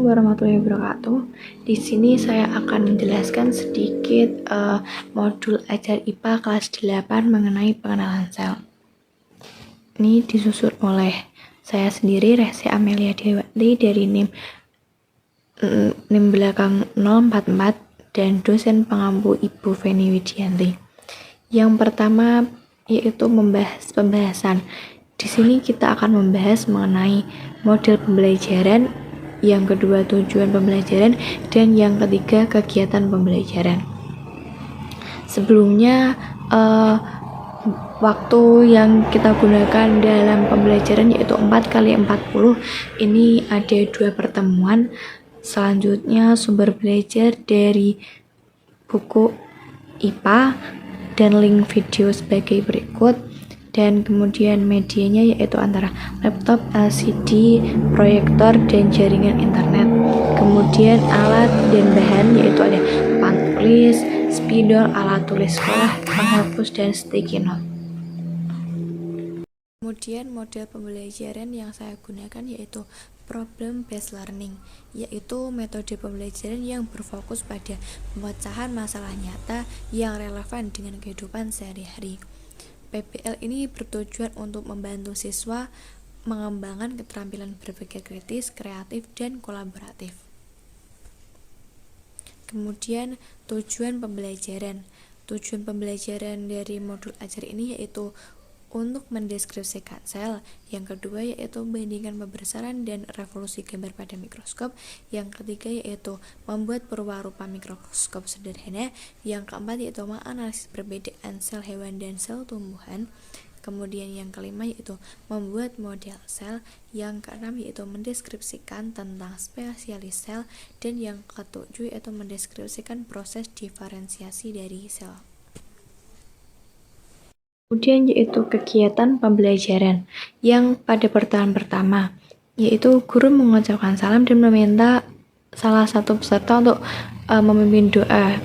warahmatullahi wabarakatuh. Di sini saya akan menjelaskan sedikit modul ajar IPA kelas 8 mengenai pengenalan sel. Ini disusun oleh saya sendiri, Resi Amelia Dewanti dari NIM belakang 044 dan dosen pengampu Ibu Feni Widianti. Yang pertama yaitu pembahasan. Di sini kita akan membahas mengenai model pembelajaran, yang kedua tujuan pembelajaran, dan yang ketiga kegiatan pembelajaran. Sebelumnya waktu yang kita gunakan dalam pembelajaran yaitu 4x40. Ini ada 2 pertemuan. Selanjutnya sumber belajar dari buku IPA dan link video sebagai berikut. Dan kemudian medianya yaitu antara laptop, LCD, proyektor, dan jaringan internet. Kemudian alat dan bahan yaitu ada papan tulis, spidol, alat tulis sekolah, penghapus, dan sticky note. Kemudian model pembelajaran yang saya gunakan yaitu problem based learning, yaitu metode pembelajaran yang berfokus pada pemecahan masalah nyata yang relevan dengan kehidupan sehari-hari. PBL ini bertujuan untuk membantu siswa mengembangkan keterampilan berpikir kritis, kreatif, dan kolaboratif. Kemudian tujuan pembelajaran. Tujuan pembelajaran dari modul ajar ini yaitu untuk mendeskripsikan sel, yang kedua yaitu membandingkan pembesaran dan revolusi gambar pada mikroskop, yang ketiga yaitu membuat perwarupa mikroskop sederhana, yang keempat yaitu menganalisis perbedaan sel hewan dan sel tumbuhan, kemudian yang kelima yaitu membuat model sel, yang keenam yaitu mendeskripsikan tentang spesialis sel, dan yang ketujuh yaitu mendeskripsikan proses diferensiasi dari sel. Kemudian yaitu kegiatan pembelajaran, yang pada pertemuan pertama yaitu guru mengucapkan salam dan meminta salah satu peserta untuk memimpin doa.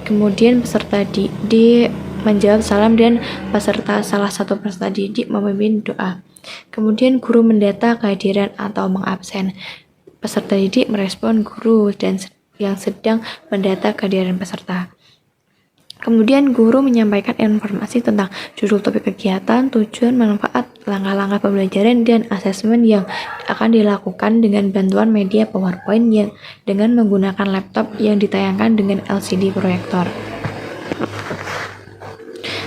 Kemudian peserta didik menjawab salam dan salah satu peserta didik memimpin doa. Kemudian guru mendata kehadiran atau mengabsen. Peserta didik merespon guru dan yang sedang mendata kehadiran peserta. Kemudian guru menyampaikan informasi tentang judul topik kegiatan, tujuan, manfaat, langkah-langkah pembelajaran, dan asesmen yang akan dilakukan dengan bantuan media PowerPoint yang dengan menggunakan laptop yang ditayangkan dengan LCD proyektor.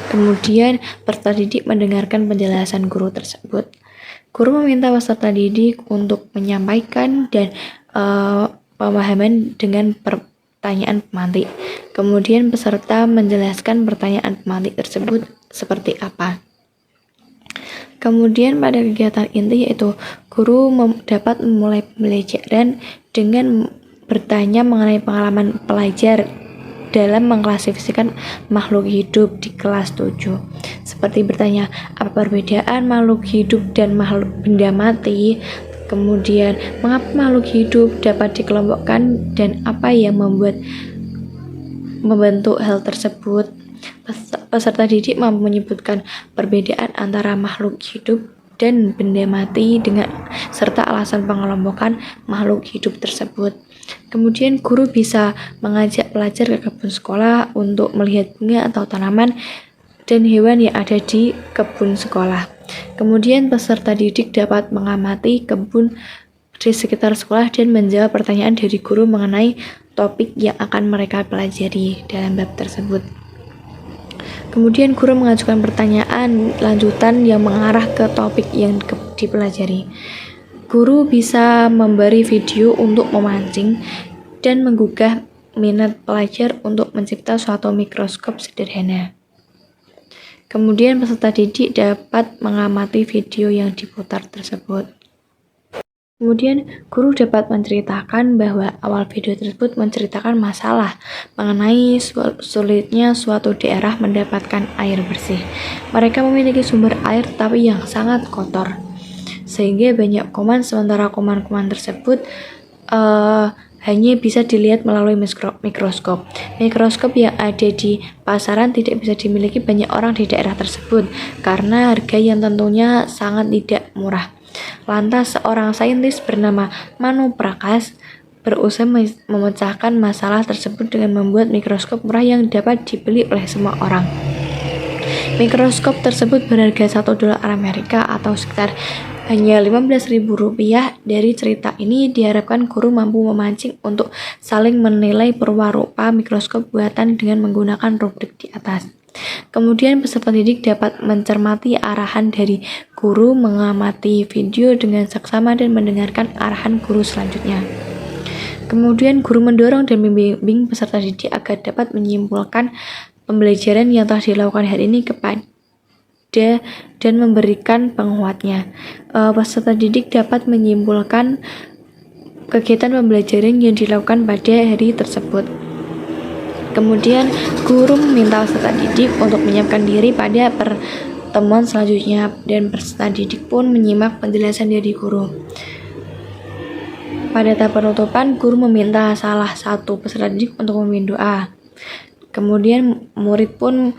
Kemudian peserta didik mendengarkan penjelasan guru tersebut. Guru meminta peserta didik untuk menyampaikan dan pemahaman dengan pertanyaan pemantik. Kemudian peserta menjelaskan pertanyaan pemantik tersebut seperti apa. Kemudian pada kegiatan inti yaitu guru dapat memulai pembelajaran dengan bertanya mengenai pengalaman pelajar dalam mengklasifikasikan makhluk hidup di kelas 7. Seperti bertanya, apa perbedaan makhluk hidup dan makhluk benda mati? Kemudian, mengapa makhluk hidup dapat dikelompokkan dan apa yang membentuk hal tersebut? Peserta didik mampu menyebutkan perbedaan antara makhluk hidup dan benda mati dengan serta alasan pengelompokan makhluk hidup tersebut. Kemudian guru bisa mengajak pelajar ke kebun sekolah untuk melihat bunga atau tanaman dan hewan yang ada di kebun sekolah. Kemudian peserta didik dapat mengamati kebun di sekitar sekolah dan menjawab pertanyaan dari guru mengenai topik yang akan mereka pelajari dalam bab tersebut. Kemudian guru mengajukan pertanyaan lanjutan yang mengarah ke topik yang dipelajari. Guru bisa memberi video untuk memancing dan menggugah minat pelajar untuk mencipta suatu mikroskop sederhana. Kemudian peserta didik dapat mengamati video yang diputar tersebut. Kemudian guru dapat menceritakan bahwa awal video tersebut menceritakan masalah mengenai sulitnya suatu daerah mendapatkan air bersih. Mereka memiliki sumber air tapi yang sangat kotor, sehingga banyak kuman, sementara kuman-kuman tersebut hanya bisa dilihat melalui mikroskop. Mikroskop yang ada di pasaran tidak bisa dimiliki banyak orang di daerah tersebut karena harga yang tentunya sangat tidak murah. Lantas seorang saintis bernama Manu Prakash berusaha memecahkan masalah tersebut dengan membuat mikroskop murah yang dapat dibeli oleh semua orang. Mikroskop tersebut berharga $1 Amerika atau sekitar hanya Rp15.000. Dari cerita ini diharapkan guru mampu memancing untuk saling menilai perwarupa mikroskop buatan dengan menggunakan rubrik di atas. Kemudian peserta didik dapat mencermati arahan dari guru, mengamati video dengan seksama dan mendengarkan arahan guru selanjutnya. Kemudian guru mendorong dan membimbing peserta didik agar dapat menyimpulkan pembelajaran yang telah dilakukan hari ini kepada dan memberikan penguatnya. Peserta didik dapat menyimpulkan kegiatan pembelajaran yang dilakukan pada hari tersebut. Kemudian guru meminta peserta didik untuk menyiapkan diri pada pertemuan selanjutnya dan peserta didik pun menyimak penjelasan dari guru. Pada tahap penutupan, guru meminta salah satu peserta didik untuk memimpin doa. Kemudian murid pun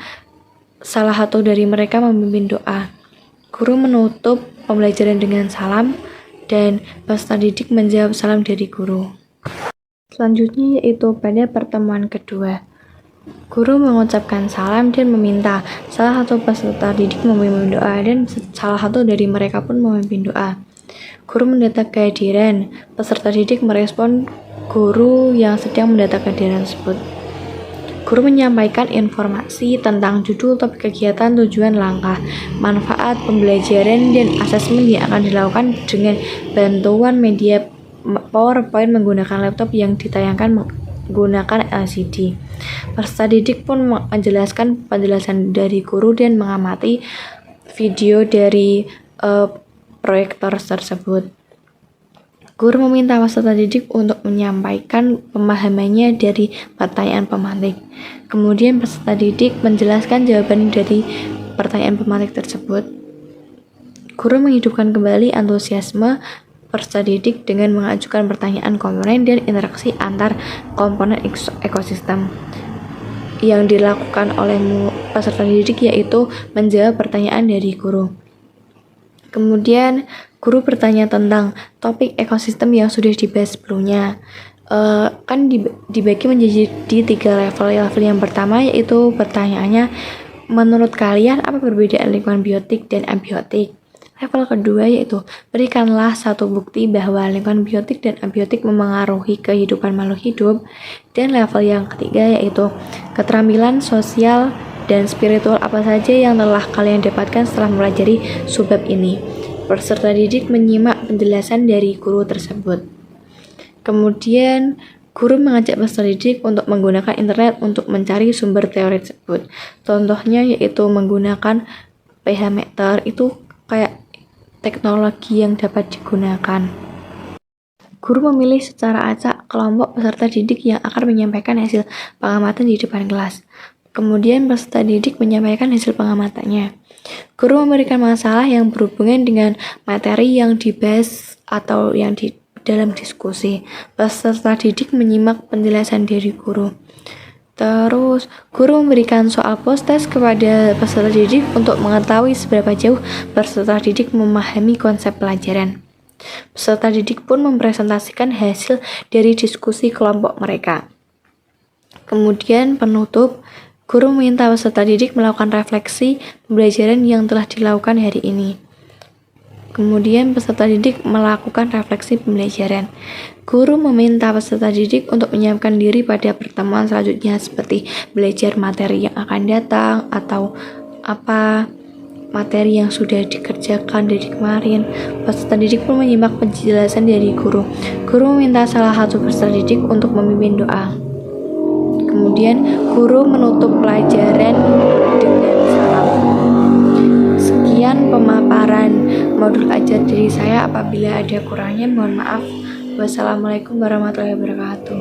salah satu dari mereka memimpin doa. Guru menutup pembelajaran dengan salam dan peserta didik menjawab salam dari guru. Selanjutnya yaitu pada pertemuan kedua. Guru mengucapkan salam dan meminta salah satu peserta didik memimpin doa dan salah satu dari mereka pun memimpin doa. Guru mendata kehadiran. Peserta didik merespon guru yang sedang mendata kehadiran tersebut. Guru menyampaikan informasi tentang judul, topik kegiatan, tujuan, langkah, manfaat pembelajaran, dan asesmen yang akan dilakukan dengan bantuan media PowerPoint menggunakan laptop yang ditayangkan menggunakan LCD. Peserta didik pun menjelaskan penjelasan dari guru dan mengamati video dari proyektor tersebut. Guru meminta peserta didik untuk menyampaikan pemahamannya dari pertanyaan pemantik. Kemudian peserta didik menjelaskan jawaban dari pertanyaan pemantik tersebut. Guru menghidupkan kembali antusiasme peserta didik dengan mengajukan pertanyaan komponen dan interaksi antar komponen ekosistem yang dilakukan oleh peserta didik, yaitu menjawab pertanyaan dari guru. Kemudian guru bertanya tentang topik ekosistem yang sudah dibahas sebelumnya. Kan dibagi menjadi 3 level. Level yang pertama yaitu pertanyaannya, menurut kalian apa perbedaan lingkungan biotik dan abiotik? Level kedua yaitu, berikanlah satu bukti bahwa lingkungan biotik dan abiotik memengaruhi kehidupan makhluk hidup. Dan level yang ketiga yaitu, keterampilan sosial dan spiritual apa saja yang telah kalian dapatkan setelah mempelajari subbab ini. Peserta didik menyimak penjelasan dari guru tersebut. Kemudian guru mengajak peserta didik untuk menggunakan internet untuk mencari sumber teori tersebut. Contohnya yaitu menggunakan pH meter, itu kayak teknologi yang dapat digunakan. Guru memilih secara acak kelompok peserta didik yang akan menyampaikan hasil pengamatan di depan kelas. Kemudian peserta didik menyampaikan hasil pengamatannya. Guru memberikan masalah yang berhubungan dengan materi yang dibahas atau yang di dalam diskusi. Peserta didik menyimak penjelasan dari guru. Terus, guru memberikan soal post-test kepada peserta didik untuk mengetahui seberapa jauh peserta didik memahami konsep pelajaran. Peserta didik pun mempresentasikan hasil dari diskusi kelompok mereka. Kemudian penutup, guru meminta peserta didik melakukan refleksi pembelajaran yang telah dilakukan hari ini. Kemudian peserta didik melakukan refleksi pembelajaran. Guru meminta peserta didik untuk menyiapkan diri pada pertemuan selanjutnya seperti belajar materi yang akan datang atau apa materi yang sudah dikerjakan dari kemarin. Peserta didik pun menyimak penjelasan dari guru. Guru meminta salah satu peserta didik untuk memimpin doa. Kemudian guru menutup pelajaran dengan salam. Sekian pemaparan modul ajar dari saya. Apabila ada kurangnya mohon maaf. Wassalamualaikum warahmatullahi wabarakatuh.